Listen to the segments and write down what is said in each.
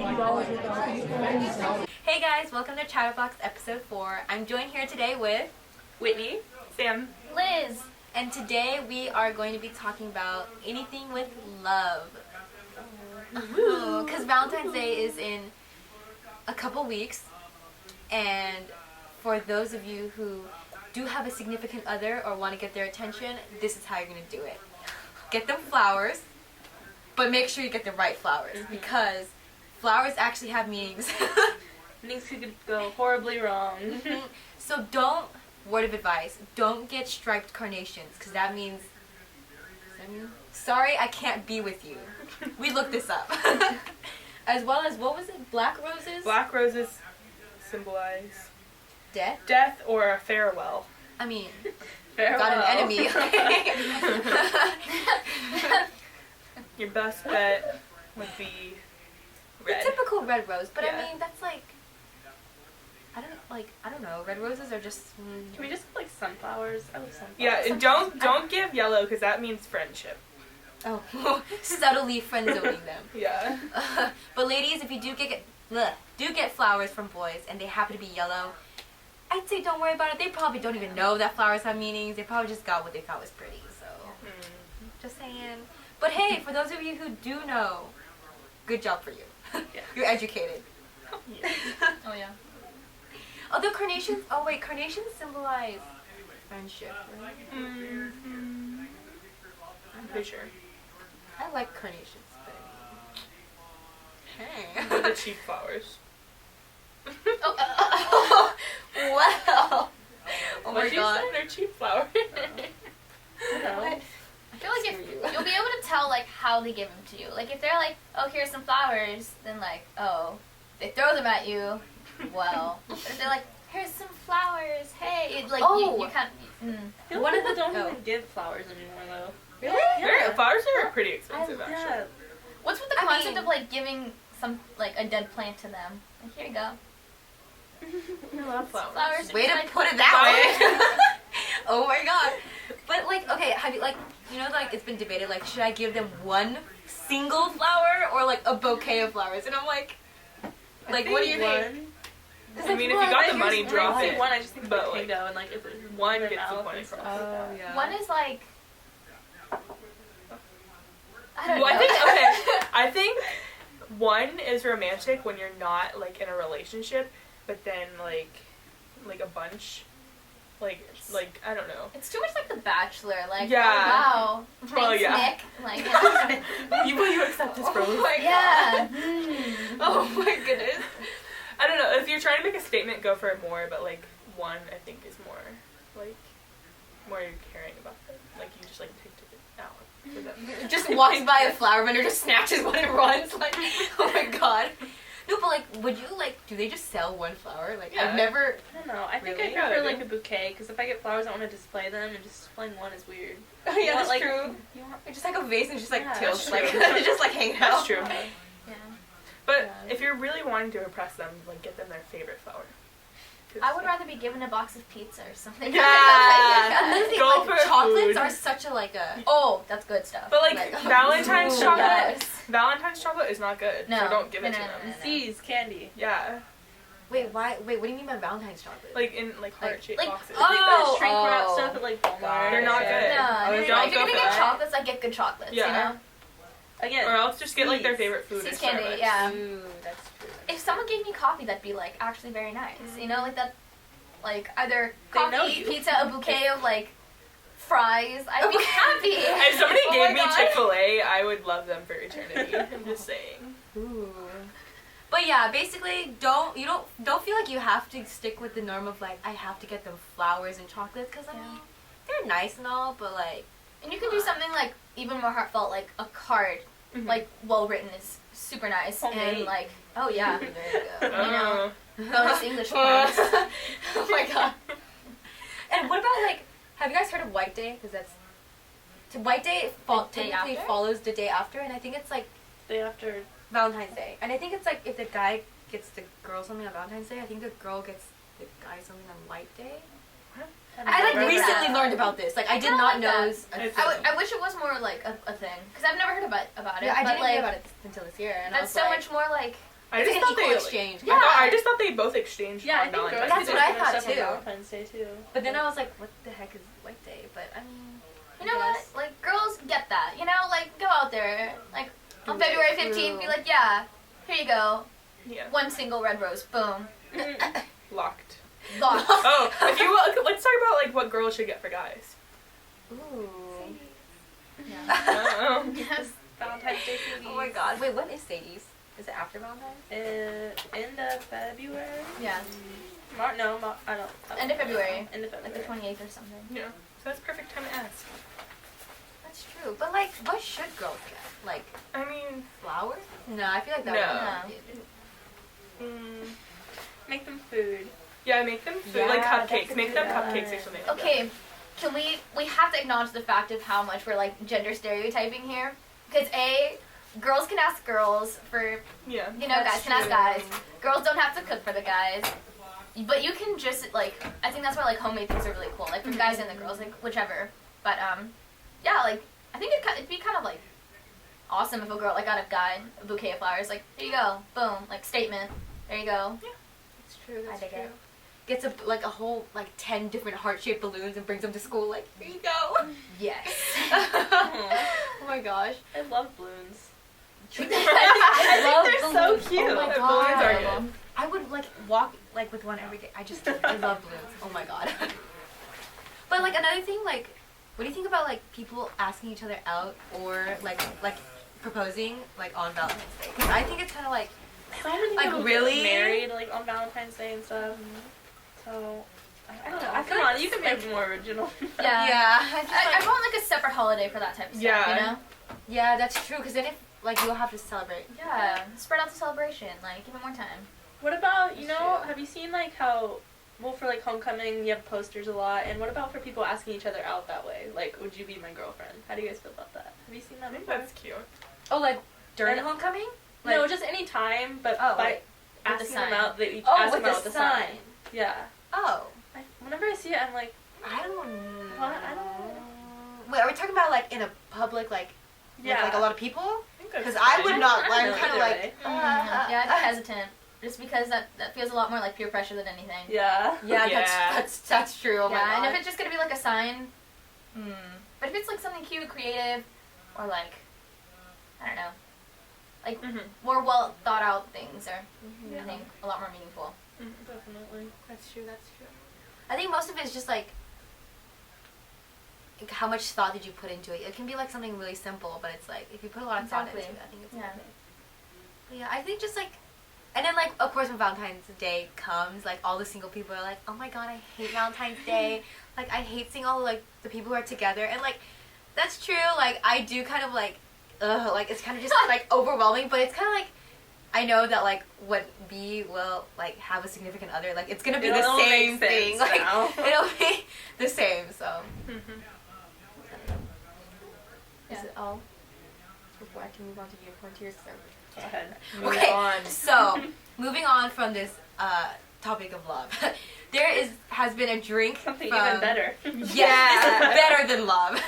Hey guys, welcome to Chatterbox episode 4. I'm joined here today with Whitney, Sam, Liz. and today we are going to be talking about anything with love. Because Valentine's Day is in a couple weeks, and for those of you who do have a significant other or want to get their attention, this is how you're going to do it. Get them flowers, but make sure you get the right flowers, because flowers actually have meanings. things could go horribly wrong. So word of advice, don't get striped carnations, because that means, sorry, I can't be with you. We looked this up. As well as, what was it, black roses? Black roses symbolize Death? death or a farewell. I mean, Farewell. got an enemy. Your best bet would be The red. typical red rose, but Yeah. I mean, that's like, I don't know, red roses are just, Can we just have, like, sunflowers? I love sunflowers. Yeah, and don't give yellow because that means friendship. oh, subtly friend-zoning them. Yeah. But ladies, if you do get flowers from boys and they happen to be yellow, I'd say don't worry about it. They probably don't even know that flowers have meanings. They probably just got what they thought was pretty. So, just saying. But hey, for those of you who do know, good job for you. Yeah. You're educated. Oh, yeah. Although carnations symbolize friendship, right? I'm pretty sure. I like carnations, but hey. They're the cheap flowers. Wow. Oh my What'd you god. say? They're cheap flowers. What? I feel like Screw you. you'll be able to tell, like, how they give them to you. Like, if they're like, oh, here's some flowers, then, like, oh, they throw them at you, well. But if they're like, here's some flowers, hey, like, Oh. you can't, One of the don't oh. even give flowers anymore, though. Really? Yeah, flowers are pretty expensive, actually. Yeah. What's with the I concept mean- of, like, giving some, like, a dead plant to them? Like, here you go. I love flowers. Flowers. Way to like, put it that way. Oh my god. But like, okay, have you like it's been debated, like, should I give them one single flower or like a bouquet of flowers? And I'm like, what do you think? It's I like, mean, if what? you got the Like, money, when drop I say it. one, I just think of But, like like, Pingo and like if it's one their gets the mouth point and across. stuff like that. yeah. One is like, I don't Well, know. I think one is romantic when you're not like in a relationship, but then like a bunch, like I don't know. It's too much like The Bachelor. Like, Yeah. oh, wow. Thanks, Well, yeah. Nick. Like, You accept this rose? Oh my yeah. god. Oh my goodness. I don't know. If you're trying to make a statement, go for more. But like one, I think is more more caring about them. Like you just like take it out for them. Just walks by a flower vendor, just snatches one and runs. Like, oh my god. No, but like, would you like? Do they just sell one flower? Like, Yeah. I've never. I don't know. I think Really? I prefer Yeah, like they a bouquet because if I get flowers, I want to display them, and just displaying one is weird. Oh You yeah, want, that's like, true. You want, It's just like a vase and just like Yeah, tilts, that's like true. just like hanging out. That's true. Yeah. But Yeah. if you're really wanting to impress them, like get them their favorite flower. 'Cause, I would rather be given a box of pizza or something. Yeah. Another thing, Go like, for chocolates food. are such a like a. Oh, that's good stuff. But like Valentine's Ooh, chocolate, yes. Valentine's chocolate is not good. No. So don't give it No, to no, them. no, no. Seeds, candy. Yeah, Wait, why? Wait, what do you mean by Valentine's chocolate? like in like heart shaped like- boxes. It's like the Oh, shrink wrap oh. stuff at like Walmart. They're not good. No, I was no, don't if you're go gonna for get that. chocolates, like get good chocolates. Yeah. You know. Again, Or else just get like their seeds. favorite food. Seeds at candy, Starbucks. yeah. Ooh, that's true. If someone gave me coffee, that'd be like actually very nice. You know, like that, like either They know coffee, you. pizza, a bouquet of like fries. I'd be happy. If somebody Oh gave my me God. Chick-fil-A, I would love them for eternity. I'm just saying. Ooh. But yeah, basically, don't feel like you have to stick with the norm of like I have to get them flowers and chocolates, because I Yeah. mean they're nice and all, but like And you can do something like even more heartfelt, like a card, Mhm. like well written is super nice, and Homemade. like oh yeah, there you go. you know, Oh. bonus English points. Oh my god. And what about like, have you guys heard of White Day? Because that's White Day The day technically after? follows the day after, and I think it's like Day after. Valentine's Day, and I think it's like if the guy gets the girl something on Valentine's Day, I think the girl gets the guy something on White Day. I like remember recently that. learned about this. Like I did kinda not like know that. it was a It's thing. I wish it was more like a thing, because I've never heard about it. Yeah, I but didn't like, hear about it until this year, and I that's was so like, much more like I It's just like an thought equal they exchange. Yeah. I just thought they both exchanged Yeah, I on think girls Valentine's That's do what I different thought, stuff on too. Valentine's Day too. But then I was like, what the heck is White Day? But I mean, You know what? Like, girls get that. You know, like, go out there. Like, on Do it. February 15th, be like, yeah, here you go. Yeah. One single red rose. Boom. Locked. Locked. Oh, if you let's talk about like what girls should get for guys. Ooh. Yeah. Oh. Valentine's Day. Oh my God. Wait, when is Sadie's? Is it after Valentine's? End of February. Yeah. I don't. End of February. End of Like the February. 28th or something. Yeah. So that's perfect time to ask. That's true. But like, what should girls get? Like I mean, flowers? No, I feel like that. No. Would Make them food. yeah, make them food Yeah, like that's cupcakes. a Make them good cupcakes or one. something. Like Okay, can we have to acknowledge the fact of how much we're like gender stereotyping here? Because girls can ask girls for, that. Yeah. you know, That's guys can ask true. guys. Girls don't have to cook for the guys. But you can just like, I think that's why like homemade things are really cool, like for the guys and the girls, like whichever. But yeah, like I think it'd be kind of like awesome if a girl like got a guy a bouquet of flowers, like here you go, boom, like statement, there you go. It's true. I That's dig true. it. Gets a whole 10 different heart-shaped balloons and brings them to school. Like, here you go. Yes. Oh my gosh. I love balloons. I I think they're so cute. Oh my The balloons are God. good. I would walk with one every day. I love balloons. Oh my God. But another thing, what do you think about people asking each other out or like proposing on Valentine's Day? 'Cause I think it's kind of So many Like, people really? get married on Valentine's Day and stuff. So I don't know. I feel Come like on, you can make it more original. Yeah. yeah. I want like a separate holiday for that type of stuff, Yeah. you know? Yeah, that's true. Because then if you'll have to celebrate. Yeah. Spread out the celebration, give it more time. What about, That's true. have you seen how, well, for homecoming, you have posters a lot, and what about for people asking each other out that way? Would you be my girlfriend? How do you guys feel about that? Have you seen that I think before? that's cute. Oh, during And- homecoming? No, just any time, but Oh, by with the asking them sign. out, they each Oh, ask with them the out with a sign. sign. Yeah. Oh. Whenever I see it, I'm like, I don't know. What? I don't- Wait, are we talking about in a public yeah. with a lot of people? I think that's Because I would cute. not. I I'm don't know kind of either like. way. Yeah, I'd be hesitant. Just because that feels a lot more like peer pressure than anything. Yeah. Yeah, Yeah. that's true. Oh my yeah, God. and if it's just gonna be a sign, but if it's something cute, creative, or I don't know, Mhm. more well thought out things are, Yeah. I think, a lot more meaningful. Definitely. That's true. That's true. I think most of it is just how much thought did you put into it? It can be something really simple, but it's if you put a lot of thought into Exactly. it, I think it's Yeah. okay. But yeah, I think just and then of course when Valentine's Day comes, all the single people are oh my God, I hate Valentine's Day. I hate seeing all the people who are together, and that's true. I do kind of ugh, it's kind of just overwhelming, but it's kind of I know that when we will have a significant other, it's gonna be It'll the same make thing. sense now. It'll be the same. So Mhm. is Yeah. it all? Before I can move on to unicorn tears. Go ahead. Move Okay, on. so moving on from this topic of love, has been a drink Something from, even better. Yeah, this is better than love.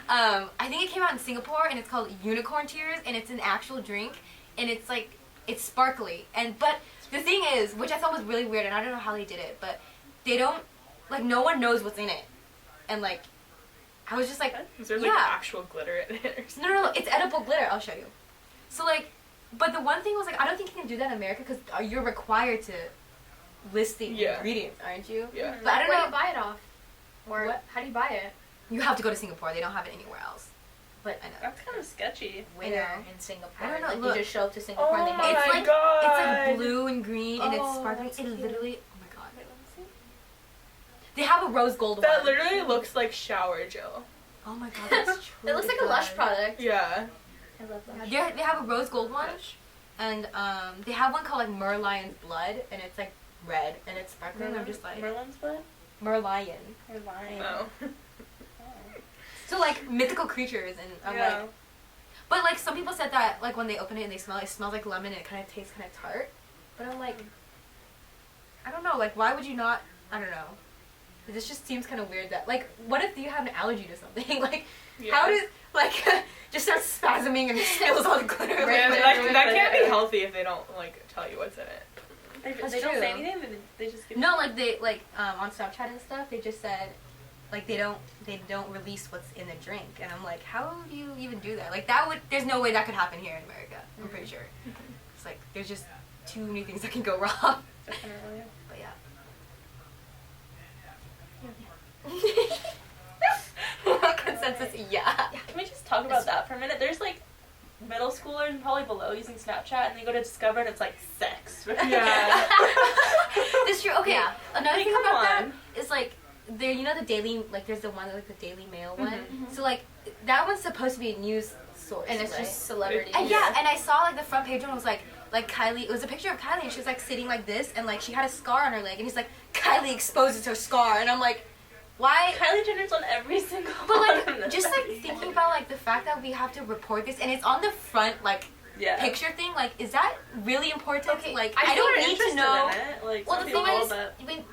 I think it came out in Singapore, and it's called Unicorn Tears, and it's an actual drink, and it's it's sparkly, but the thing is, which I thought was really weird, and I don't know how they did it, but they don't no one knows what's in it, and I was just Is there yeah. actual glitter in it or something? no, it's edible glitter. I'll show you. So but the one thing was I don't think you can do that in America because you're required to list the Yeah. ingredients, aren't you? Yeah. But I don't Where do know. you buy it off? Or What? how do you buy it? You have to go to Singapore. They don't have it anywhere else. But I know. That's kind of sketchy. Where know. in Singapore? I don't know, You look. just show up to Singapore and they Oh make my it. It's God. it's blue and green and it's Oh, sparkling. that's It cute. literally. Oh my God. Wait, let me see. They have a rose gold That one. literally looks like shower gel. Oh my God, that's true. It looks like a Lush product. Yeah. I love Lush. They have a rose gold one, and they have one called Merlion's Blood, and it's red and it's sparkling. I'm just Merlin's blood? Merlion. Merlion. No. So mythical creatures, and I'm Yeah. but some people said that when they open it and they smell it, it smells like lemon and it kind of tastes kind of tart. But I'm I don't know, why would you not? I don't know. this just seems kind of weird that, like, what if you have an allergy to something? Like, Yeah. how does, like, just starts spasming and spills all the glitter. Yeah, like, that can't be healthy if they don't, like, tell you what's in it. They That's don't true. say anything. They just give. No, like, they, like, on Snapchat and stuff, they just said, like, they don't release what's in the drink. And I'm like, how do you even do that? Like, there's no way that could happen here in America. I'm pretty sure. It's like, there's just too many things that can go wrong. Definitely. But yeah. Consensus, yeah. Can we just talk about that for a minute? There's like middle schoolers and probably below using Snapchat, and they go to Discover and it's like sex. Yeah. That's true. Okay, Yeah. another Like, thing come about that on. is like there, you know, the daily, like there's the one like the Daily Mail one. Mhm. So like that one's supposed to be a news source, And it's right? just celebrities. And yeah, and I saw like the front page one was like Kylie. It was a picture of Kylie, and she was like sitting like this, and like she had a scar on her leg, and he's like, Kylie exposes her scar, and I'm like, why? Kylie Jenner's on every single. But one of like, them. just like thinking about like the fact that we have to report this, and it's on the front like yeah. picture thing. Like, is that really important? Okay, Like, I I don't People are need to interested know. in it. Like, Well, some the thing people, is, but I mean,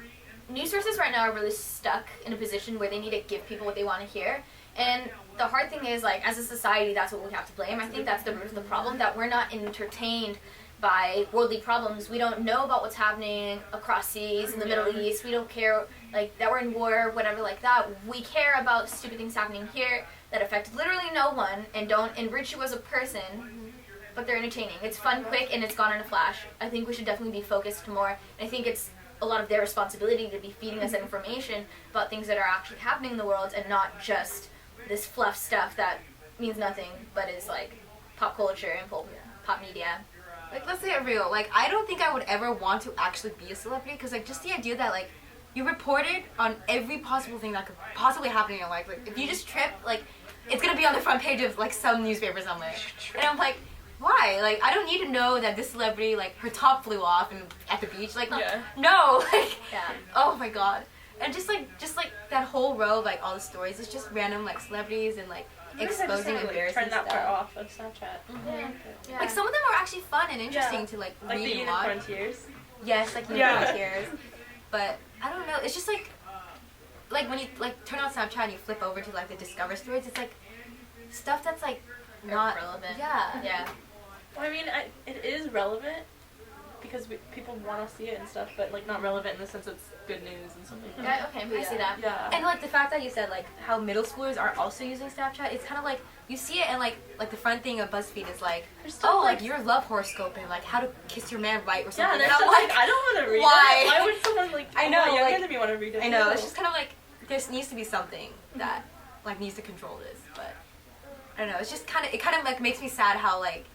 news sources right now are really stuck in a position where they need to give people what they want to hear. And the hard thing is, like, as a society, that's what we have to blame. I think that's the root of the problem, that we're not entertained by worldly problems. We don't know about what's happening across seas in the Middle East. We don't care, like, that we're in war, whatever like that. We care about stupid things happening here that affect literally no one and don't enrich you as a person, but they're entertaining. It's fun, quick, and it's gone in a flash. I think we should definitely be focused more. I think it's a lot of their responsibility to be feeding us that information about things that are actually happening in the world, and not just this fluff stuff that means nothing but is like pop culture and pop media. Like, let's get real. Like, I don't think I would ever want to actually be a celebrity, because like just the idea that like you reported on every possible thing that could possibly happen in your life. Like, if you just trip, like it's gonna be on the front page of like some newspaper somewhere. And I'm like, why? Like, I don't need to know that this celebrity, like, her top flew off and at the beach. Like, Yeah. no. Like, Yeah. oh my god. And just like that whole row of like all the stories, it's just random like celebrities and like I wish I just exposing had, like, embarrassing turn that stuff. part off of Snapchat. Yeah. Yeah. Like, some of them are actually fun and interesting Yeah. to like Like read the and watch. unicorn tears. Yes, like Yeah. unicorn tears. But I don't know. It's just like when you like turn on Snapchat and you flip over to like the Discover stories, it's like stuff that's like not relevant. Yeah. Yeah. Well, I mean, it is relevant because people want to see it and stuff, but like not relevant in the sense it's good news and something. Like Yeah, okay, I see that. Yeah. And like the fact that you said like how middle schoolers are also using Snapchat, it's kind of like you see it and like the front thing of BuzzFeed is like, There's still, oh, like your love horoscope and like how to kiss your man right or yeah, something. and there's And I'm still, like, I don't want to read why? that. Why would someone like? I know, younger like- than me want to read it. I know, No. it's just kind of like there needs to be something that like needs to control this, but I don't know. It's just kind of like makes me sad how like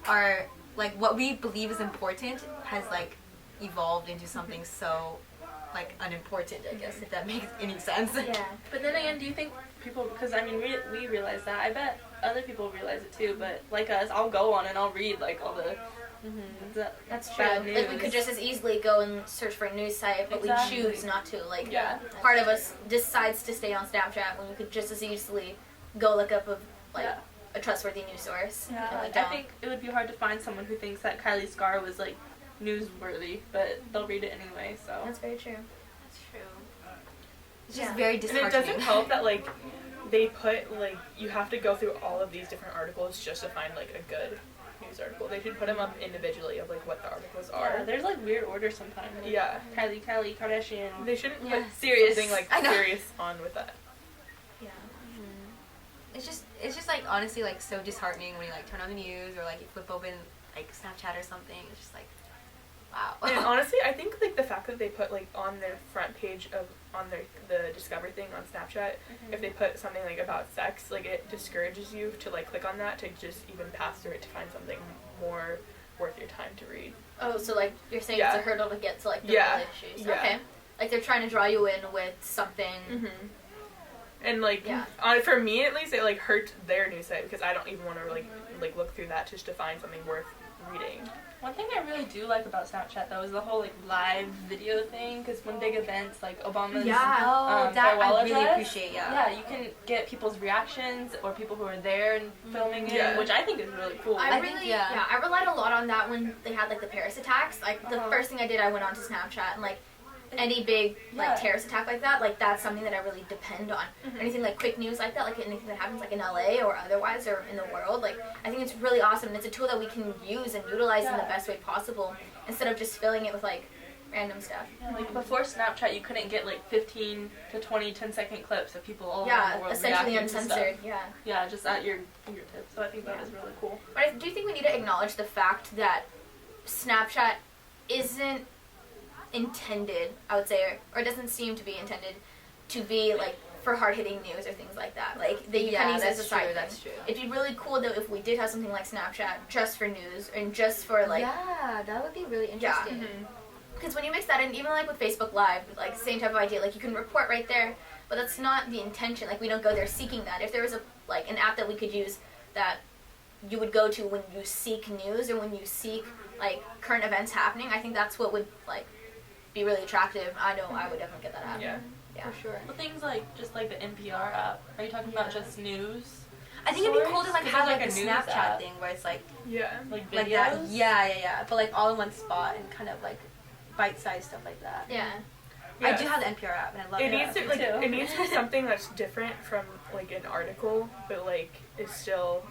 our like what we believe is important has like evolved into something so like unimportant, I guess, if that makes any sense. Yeah. But then again, do you think people? Because I mean, we realize that. I bet other people realize it too. But like us, I'll go on and I'll read like all the. That's true. bad Like, we news. could just as easily go and search for a news site, but Exactly. we choose not to. Like, Yeah. part of us decides to stay on Snapchat when we could just as easily go look up like Yeah. a trustworthy news source. Yeah, and we like, don't. I think it would be hard to find someone who thinks that Kylie Scar was like newsworthy, but they'll read it anyway. So That's very true. That's true. It's just Yeah. very And it disheartening. doesn't help that, like, they put, like, you have to go through all of these different articles just to find, like, a good news article. They should put them up individually of, like, what the articles yeah, are. there's like weird order sometimes. Like, Yeah. Kylie Kardashian. They shouldn't Yeah. put Serious. something, like, I know. serious on with that. Yeah. It's just like honestly like so disheartening when you like turn on the news or like you flip open like Snapchat or something. It's just like, wow. And honestly, I think, like, the fact that they put, like, on their front page of, on the Discover thing on Snapchat, if they put something, like, about sex, like, it discourages you to, like, click on that to just even pass through it to find something more worth your time to read. Oh, so like you're saying Yeah. it's a hurdle to get to like the Yeah. real issues. Yeah. Okay. Like they're trying to draw you in with something. Mm-hmm. And, like, Yeah. For me at least, it, like, hurt their news site because I don't even want to, like look through that just to find something worth reading. One thing I really do like about Snapchat though is the whole like live video thing. Because when big events like Obama's Oh, that farewell I really address, appreciate. yeah, you can get people's reactions or people who are there and filming Yeah. it, which I think is really cool. I I really, think, yeah. yeah. I relied a lot on that when they had like the Paris attacks. Like the first thing I did, I went onto Snapchat and like any big like Yeah. terrorist attack like that, like that's something that I really depend on. Mhm. Anything like quick news like that, like anything that happens like in LA or otherwise or in the world, like I think it's really awesome and it's a tool that we can use and utilize in the Yeah. best way possible instead of just filling it with like random stuff. Yeah, like before Snapchat, you couldn't get like 15 to 20 10-second clips of people all around the Yeah, world essentially reacting to uncensored. stuff. Yeah. Yeah, just at your fingertips. So I think that Yeah. is really cool. But I do think we need to acknowledge the fact that Snapchat isn't intended, I would say, or doesn't seem to be intended to be like for hard-hitting news or things like that. Like they kind of use it as a side thing. That's true. It'd be really cool though if we did have something like Snapchat just for news and just for like, yeah, that would be really Yeah. interesting. Mhm. because when you mix that in, even like with Facebook Live, like same type of idea, like you can report right there, but that's not the intention. Like we don't go there seeking that. If there was a like an app that we could use that you would go to when you seek news or when you seek like current events happening, I think that's what would like be really attractive. I know I would definitely get that app. Yeah. Yeah. For sure. Well, things like just like the NPR app. Are you talking about Yeah. just news? I think it'd be cool to like Because have there's, like a like, a news Snapchat app. thing where it's like Yeah. Like videos? like that. Yeah. But like all in one spot and kind of like bite-sized stuff like that. Yeah. I Yeah. do have the NPR app and I love It it. needs to me like too. it needs to be something that's different from like an article, but like is still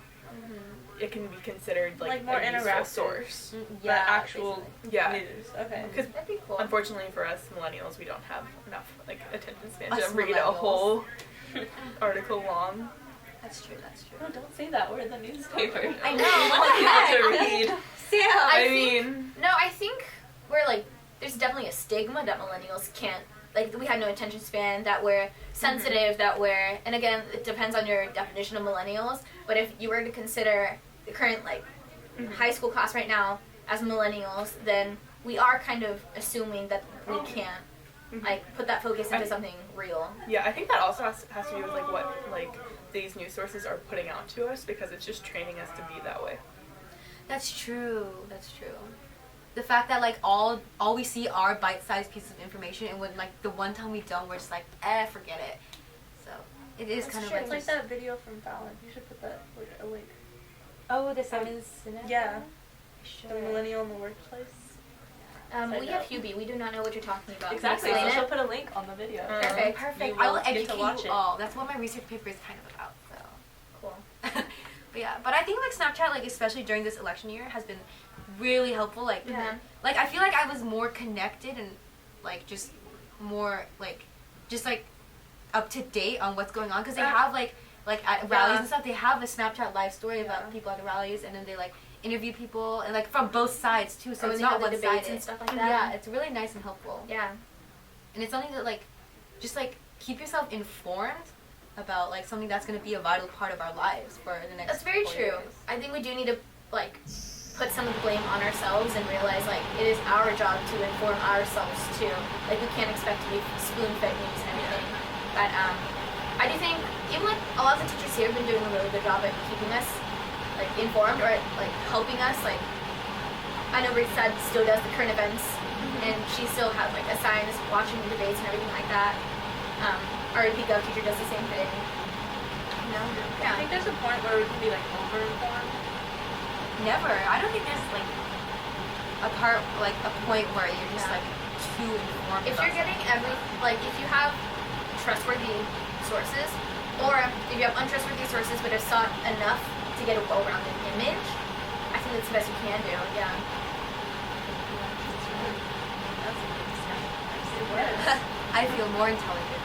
it can be considered like more a useful interactive. source. The actual Yeah. news. Okay. Because That'd be cool. unfortunately for us millennials, we don't have enough like attention span Us to read a millennials. whole article long. That's true. That's true. No, don't say that. We're the newspaper. I know. I What the want people to heck? read. Sam. I I think- mean, No, I think we're like there's definitely a stigma that millennials can't like we have no attention span, that we're sensitive, that we're and again it depends on your definition of millennials. But if you were to consider the current like high school class right now as millennials, then we are kind of assuming that we can't like put that focus into something real. yeah, I think that also has to do with like what like these news sources are putting out to us because it's just training us to be that way. That's true. That's true. The fact that like all we see are bite-sized pieces of information, and when like the one time we don't, we're just like, forget it. So it is kind of true. like It's like just- that video from Fallon. You should put that like a link. Oh, the Simon Sinek. Yeah. Sure. The millennial in the workplace. We Side have note. Hubie. We do not know what you're talking about. Can you Exactly. So explain she'll it? put a link on the video. Perfect. Perfect. You I will will get to educate watch you it. all. That's what my research paper is kind of about. So. Cool. But yeah, but I think like Snapchat, like especially during this election year, has been really helpful. Like, Yeah. like I feel like I was more connected and like just more like just like up to date on what's going on because they have like at rallies and stuff. They have a Snapchat live story about people at the rallies, and then they like interview people and like from both sides too. So Or it's when they not have the one debates sided and stuff like that. Yeah, it's really nice and helpful. Yeah. And it's something that like just like keep yourself informed about like something that's going to be a vital part of our lives for the next That's very 4 true. years. I think we do need to like put some of the blame on ourselves and realize like it is our job to inform ourselves too. Like we can't expect to be spoon-fed news and everything. But I do think even like a lot of the teachers here have been doing a really good job at keeping us like informed or like helping us. Like I know Rick said still does the current events and she still has like assigns watching the debates and everything like that. Our AP Gov teacher does the same thing. You know? I Yeah. think there's a point where we can be like over-informed. Never. I don't think there's like a point where you're just Yeah. like too informed. If about you're getting if you have trustworthy sources, or if you have untrustworthy sources but have sought enough to get a well-rounded image, I think that's the best you can do. Yeah. something. I feel more intelligent.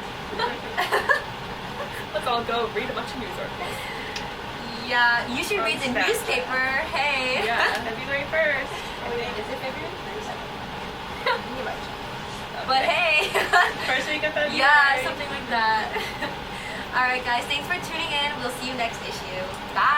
Let's all go read a bunch of news articles. Yeah, you should On read the Snapchat. newspaper. Hey. Yeah, February 1st. Oh, wait, is it February 1st? You're right. But hey. First week of February. Yeah, something like that. All right, guys. Thanks for tuning in. We'll see you next issue. Bye.